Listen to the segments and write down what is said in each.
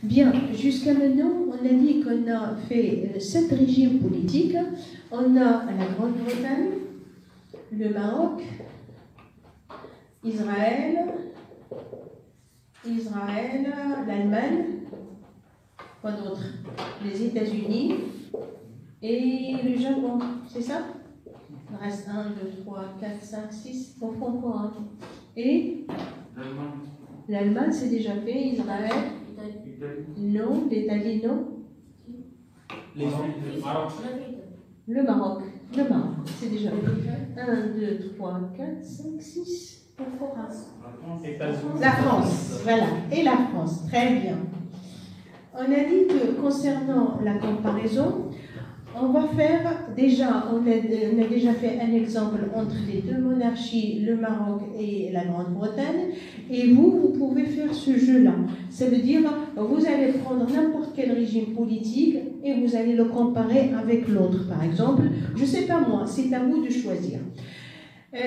Bien, jusqu'à maintenant, on a dit qu'on a fait 7 régimes politiques. On a la Grande-Bretagne, le Maroc, Israël, l'Allemagne, quoi d'autre? Les États-Unis et le Japon, c'est ça? Il reste 1, 2, 3, 4, 5, 6, on prend quoi hein? Et l'Allemagne, c'est déjà fait, Israël, non, l'Italie, non. Le Maroc, c'est déjà fait. 1, 2, 3, 4, 5, 6, la France, voilà, et la France, très bien. On a dit que concernant la comparaison, on va faire déjà, on a déjà fait un exemple entre les deux monarchies, le Maroc et la Grande-Bretagne, et vous pouvez faire ce jeu-là. Ça veut dire, vous allez prendre n'importe quel régime politique et vous allez le comparer avec l'autre, par exemple. Je ne sais pas moi, c'est à vous de choisir.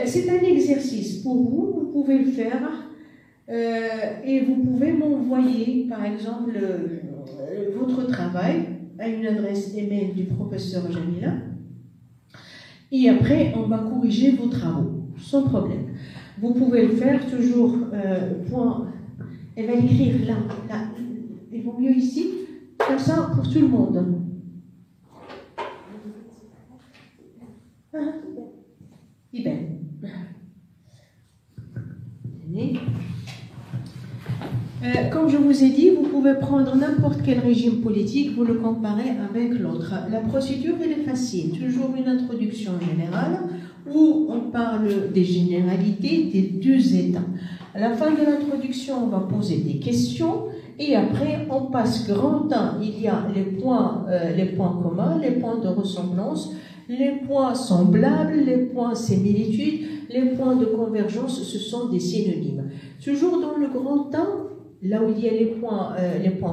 C'est un exercice pour vous, vous pouvez le faire et vous pouvez m'envoyer, par exemple, votre travail à une adresse email du professeur Jamila et après on va corriger vos travaux sans problème. Vous pouvez le faire toujours point, elle va l'écrire là, il vaut mieux ici, comme ça pour tout le monde. Comme je vous ai dit, vous pouvez prendre n'importe quel régime politique, vous le comparez avec l'autre. La procédure, elle est facile. Toujours une introduction générale où on parle des généralités des deux États. À la fin de l'introduction, on va poser des questions et après, on passe grand temps. Il y a les points communs, les points de ressemblance, les points semblables, les points similitudes, les points de convergence, ce sont des synonymes. Toujours dans le grand temps, là où il y a les points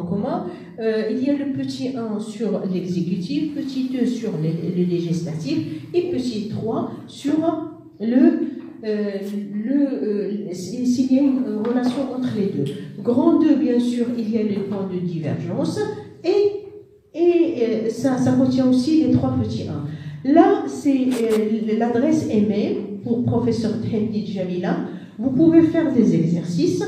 communs, il y a le petit 1 sur l'exécutif, petit 2 sur le législatif et petit 3 sur s'il y a une relation entre les deux. Grand 2, bien sûr, il y a les points de divergence et ça contient aussi les 3 petits 1. Là, c'est l'adresse email pour professeur Thamdi Jamila. Vous pouvez faire des exercices.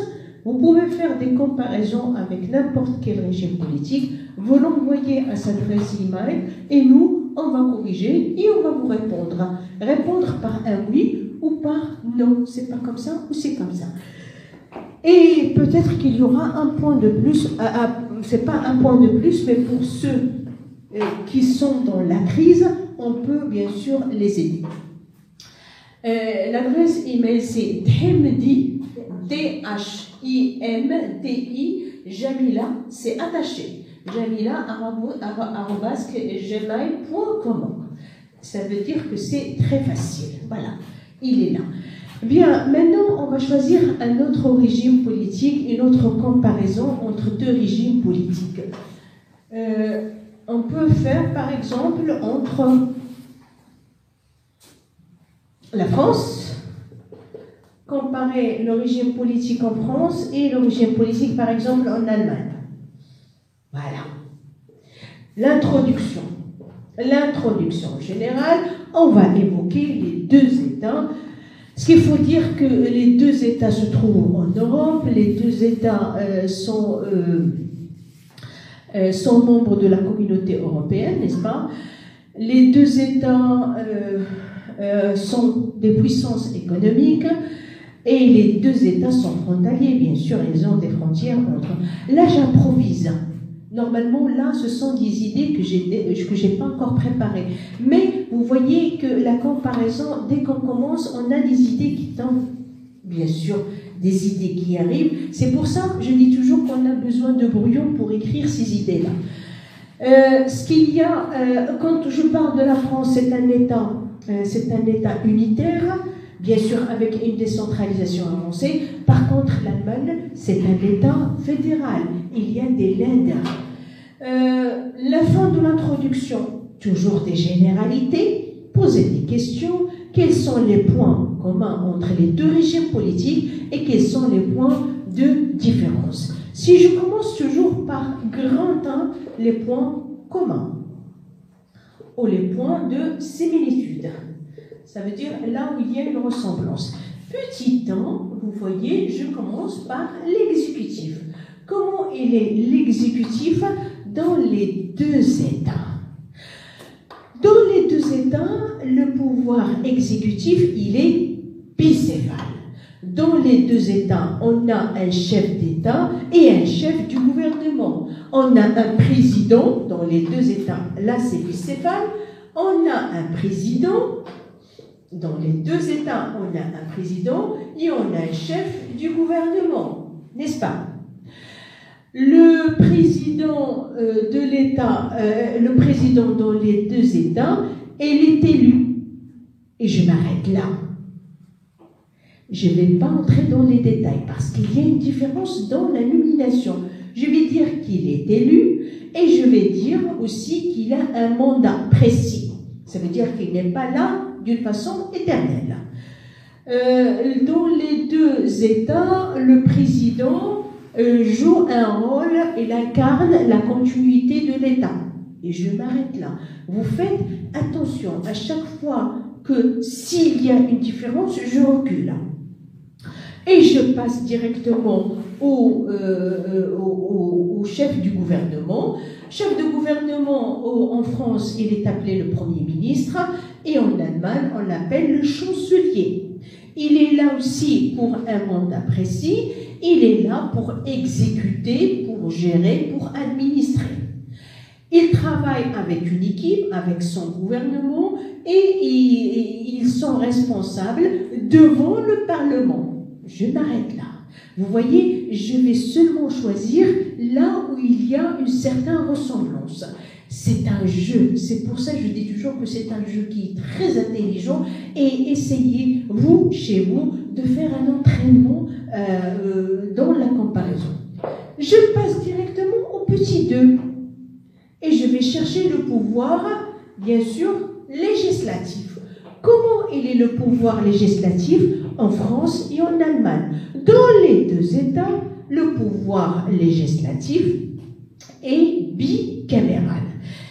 Vous pouvez faire des comparaisons avec n'importe quel régime politique, vous l'envoyez à cette adresse email et nous, on va corriger et on va vous répondre. Répondre par un oui ou par non. C'est pas comme ça ou c'est comme ça. Et peut-être qu'il y aura un point de plus, c'est pas un point de plus, mais pour ceux qui sont dans la crise, on peut bien sûr les aider. L'adresse email c'est Thamdi, T-H-I-M-T-I, Jamila, c'est attaché, jamila@gmail.com. Ça veut dire que c'est très facile. Voilà, il est là. Bien, maintenant, on va choisir un autre régime politique, une autre comparaison entre deux régimes politiques. On peut faire, par exemple, entre la France, comparer le régime politique en France et le régime politique, par exemple, en Allemagne. Voilà. L'introduction. L'introduction générale, on va évoquer les deux États. Ce qu'il faut dire que les deux États se trouvent en Europe, les deux États sont membres de la communauté européenne, n'est-ce pas? Les deux États sont des puissances économiques et les deux États sont frontaliers, bien sûr, ils ont des frontières entre. Là, j'improvise. Normalement, là, ce sont des idées que j'ai pas encore préparées. Mais vous voyez que la comparaison, dès qu'on commence, on a des idées qui tombent, bien sûr, des idées qui arrivent. C'est pour ça que je dis toujours qu'on a besoin de brouillon pour écrire ces idées-là. Ce qu'il y a, quand je parle de la France, c'est un État unitaire, bien sûr avec une décentralisation avancée. Par contre, l'Allemagne, c'est un État fédéral. Il y a des Länder. La fin de l'introduction, toujours des généralités, poser des questions. Quels sont les points communs entre les deux régimes politiques et quels sont les points de différence? Si je commence toujours par grand 1, les points communs, ou les points de similitude, ça veut dire là où il y a une ressemblance. Petit 1, vous voyez, je commence par l'exécutif. Comment il est l'exécutif dans les deux États? Dans les deux États, le pouvoir exécutif, il est bicéphale. Dans les deux États, on a un chef d'État et un chef du gouvernement. On a un président, dans les deux États, là c'est bicéphale. On a un président, dans les deux États, on a un président et on a un chef du gouvernement, n'est-ce pas? Le président de l'État, le président dans les deux États, il est élu. Et je m'arrête là. Je ne vais pas entrer dans les détails parce qu'il y a une différence dans la nomination. Je vais dire qu'il est élu et je vais dire aussi qu'il a un mandat précis. Ça veut dire qu'il n'est pas là d'une façon éternelle. Dans les deux États, le président joue un rôle, il incarne la continuité de l'État. Et je m'arrête là. Vous faites attention à chaque fois que s'il y a une différence, je recule. Et je passe directement au chef du gouvernement. Chef de gouvernement en France, il est appelé le Premier ministre, et en Allemagne, on l'appelle le chancelier. Il est là aussi pour un mandat précis, il est là pour exécuter, pour gérer, pour administrer. Il travaille avec une équipe, avec son gouvernement, et ils sont responsables devant le Parlement. Je m'arrête là. Vous voyez, je vais seulement choisir là où il y a une certaine ressemblance. C'est un jeu, c'est pour ça que je dis toujours que c'est un jeu qui est très intelligent, et essayez, vous, chez vous, de faire un entraînement dans la comparaison. Je passe directement au petit 2 et je vais chercher le pouvoir, bien sûr, législatif. Comment il est le pouvoir législatif en France et en Allemagne? Dans les deux États, le pouvoir législatif est bicaméral.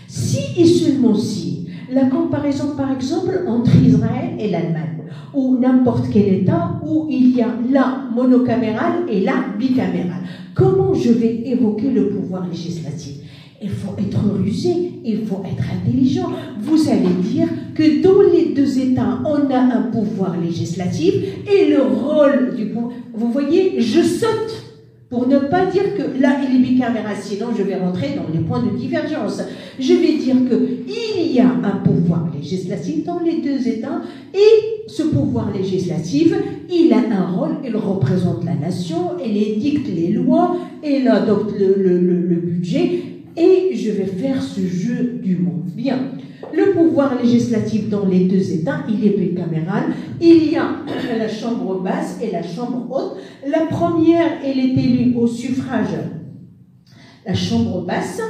Si et seulement si, la comparaison par exemple entre Israël et l'Allemagne, ou n'importe quel État où il y a la monocaméral et la bicaméral, comment je vais évoquer le pouvoir législatif? Il faut être rusé, il faut être intelligent. Vous allez dire que dans les deux États, on a un pouvoir législatif et le rôle du pouvoir... Vous voyez, je saute pour ne pas dire que là, il est bicaméral, sinon je vais rentrer dans les points de divergence. Je vais dire qu'il y a un pouvoir législatif dans les deux États et ce pouvoir législatif, il a un rôle, il représente la nation, il édicte les lois, il adopte le budget. Et je vais faire ce jeu du monde. Bien, le pouvoir législatif dans les deux États, il est bicaméral. Il y a la chambre basse et la chambre haute. La première, elle est élue au suffrage, la chambre basse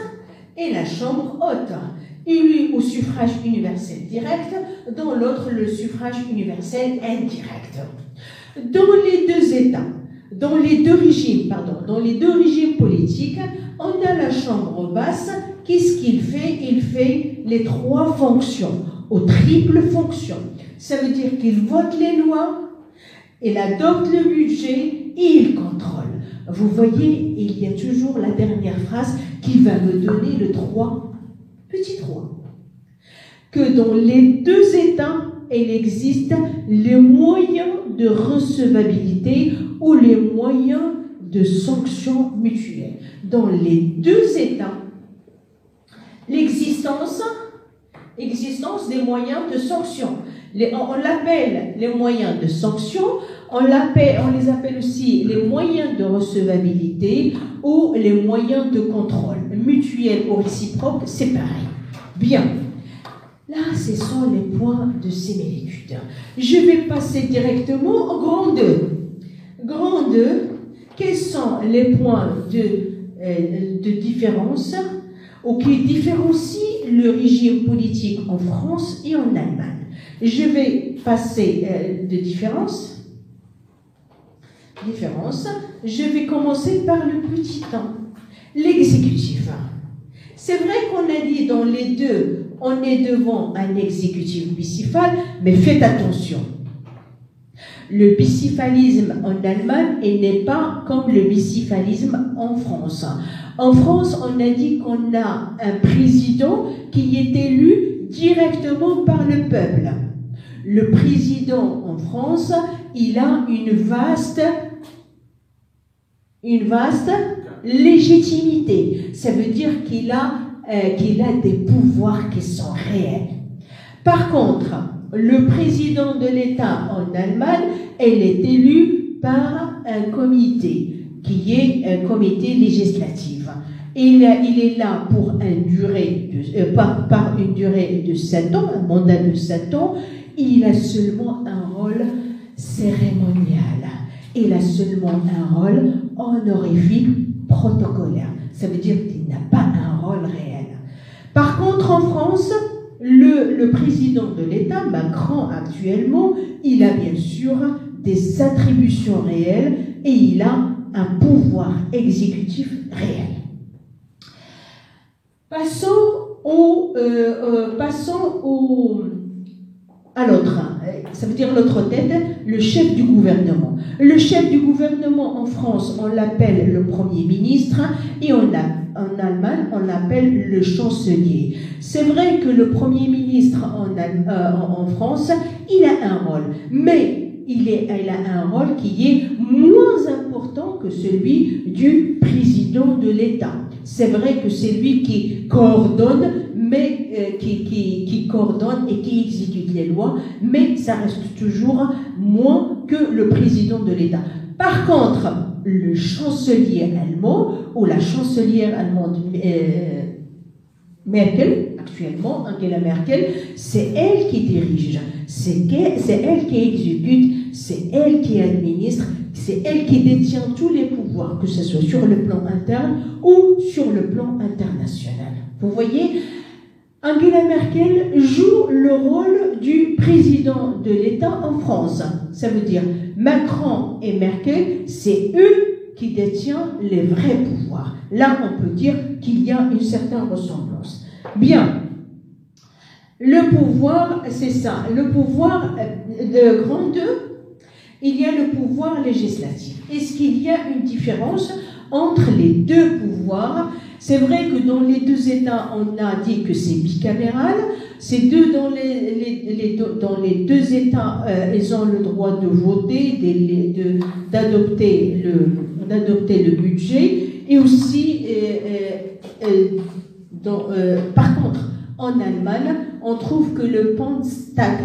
et la chambre haute. Élue au suffrage universel direct, dans l'autre, le suffrage universel indirect. Dans les deux États, dans les deux régimes politiques, on a la chambre basse. Qu'est-ce qu'il fait? Il fait les trois fonctions, aux triples fonctions. Ça veut dire qu'il vote les lois, il adopte le budget et il contrôle. Vous voyez, il y a toujours la dernière phrase qui va me donner le 3, petit 3. Que dans les deux États, il existe les moyens de recevabilité ou les moyens de sanctions mutuelles. Dans les deux États, l'existence des moyens de sanctions. On l'appelle les moyens de sanctions, on les appelle aussi les moyens de recevabilité ou les moyens de contrôle. Mutuel ou réciproque, c'est pareil. Bien. Là, ce sont les points de similitude. Je vais passer directement au grand 2. Grand 2, quels sont les points de différence ou qui différencient le régime politique en France et en Allemagne? Je vais passer de différence. différences. Je vais commencer par le petit 1, l'exécutif. C'est vrai qu'on a dit dans les deux, on est devant un exécutif bicéphale, mais faites attention. Le bicéphalisme en Allemagne n'est pas comme le bicéphalisme en France. En France, on a dit qu'on a un président qui est élu directement par le peuple. Le président en France, il a une vaste légitimité. Ça veut dire qu'il a des pouvoirs qui sont réels. Par contre, le président de l'État en Allemagne, elle est élue par un comité, qui est un comité législatif. Il est là pour par une durée de 7 ans, un mandat de 7 ans. Il a seulement un rôle cérémonial. Il a seulement un rôle honorifique, protocolaire. Ça veut dire qu'il n'a pas un rôle réel. Par contre, en France, le président de l'État, Macron actuellement, il a bien sûr des attributions réelles et il a un pouvoir exécutif réel. Passons à l'autre. Ça veut dire l'autre tête, le chef du gouvernement. Le chef du gouvernement en France, on l'appelle le Premier ministre et en Allemagne, on l'appelle le chancelier. C'est vrai que le Premier ministre en France, il a un rôle, mais il a un rôle qui est moins important que celui du président de l'État. C'est vrai que c'est lui qui coordonne, mais qui coordonne et qui exécute les lois, mais ça reste toujours moins que le président de l'État. Par contre, le chancelier allemand ou la chancelière allemande Merkel, actuellement Angela Merkel, c'est elle qui dirige, c'est elle qui exécute, c'est elle qui administre, c'est elle qui détient tous les pouvoirs, que ce soit sur le plan interne ou sur le plan international. Vous voyez, Angela Merkel joue le rôle du président de l'État en France. Ça veut dire Macron et Merkel, c'est eux qui détiennent les vrais pouvoirs. Là, on peut dire qu'il y a une certaine ressemblance. Bien. Le pouvoir, c'est ça. Le pouvoir de grand 2, il y a le pouvoir législatif. Est-ce qu'il y a une différence entre les deux pouvoirs? C'est vrai que dans les deux États, on a dit que c'est bicaméral. Dans les deux États, ils ont le droit de voter, d'adopter le budget. Et aussi, par contre, en Allemagne, on trouve que le Bundesrat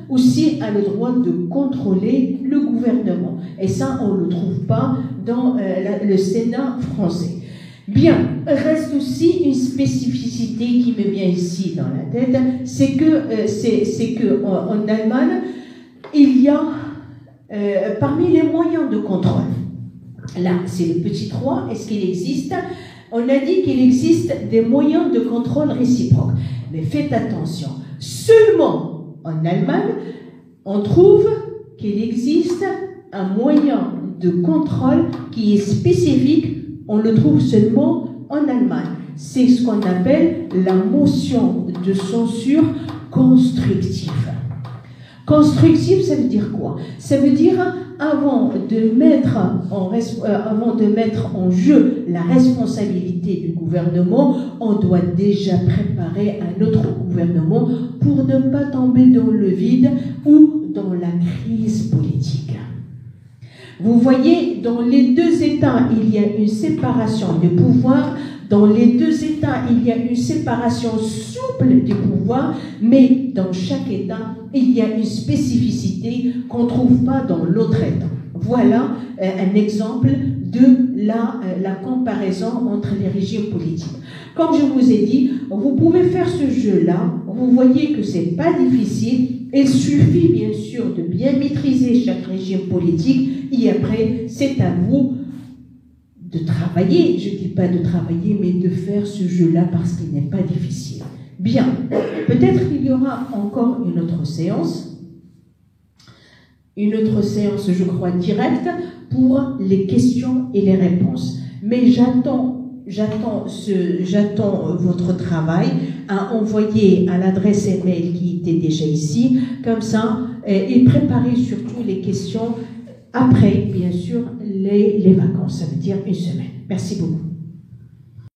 aussi a le droit de contrôler le gouvernement. Et ça, on ne le trouve pas dans le Sénat français. Bien, reste aussi une spécificité qui me vient ici dans la tête, c'est que en Allemagne, il y a parmi les moyens de contrôle. Là, c'est le petit 3. Est-ce qu'il existe? On a dit qu'il existe des moyens de contrôle réciproques. Mais faites attention. Seulement en Allemagne, on trouve qu'il existe un moyen de contrôle qui est spécifique. On le trouve seulement en Allemagne. C'est ce qu'on appelle la motion de censure constructive. Constructive, ça veut dire quoi? Ça veut dire avant de mettre en jeu la responsabilité du gouvernement, on doit déjà préparer un autre gouvernement pour ne pas tomber dans le vide ou dans la crise politique. Vous voyez, dans les deux États, il y a une séparation des pouvoirs. Dans les deux États, il y a une séparation souple des pouvoirs, mais dans chaque État, il y a une spécificité qu'on ne trouve pas dans l'autre État. Voilà un exemple de la comparaison entre les régimes politiques. Comme je vous ai dit, vous pouvez faire ce jeu-là. Vous voyez que ce n'est pas difficile. Il suffit bien sûr de bien maîtriser chaque régime politique et après, c'est à vous de travailler. Je ne dis pas de travailler, mais de faire ce jeu-là parce qu'il n'est pas difficile. Bien, peut-être qu'il y aura encore une autre séance une autre séance, je crois, directe pour les questions et les réponses. Mais j'attends votre travail à envoyer à l'adresse email qui était déjà ici, comme ça, et préparer surtout les questions après, bien sûr, les vacances, ça veut dire une semaine. Merci beaucoup.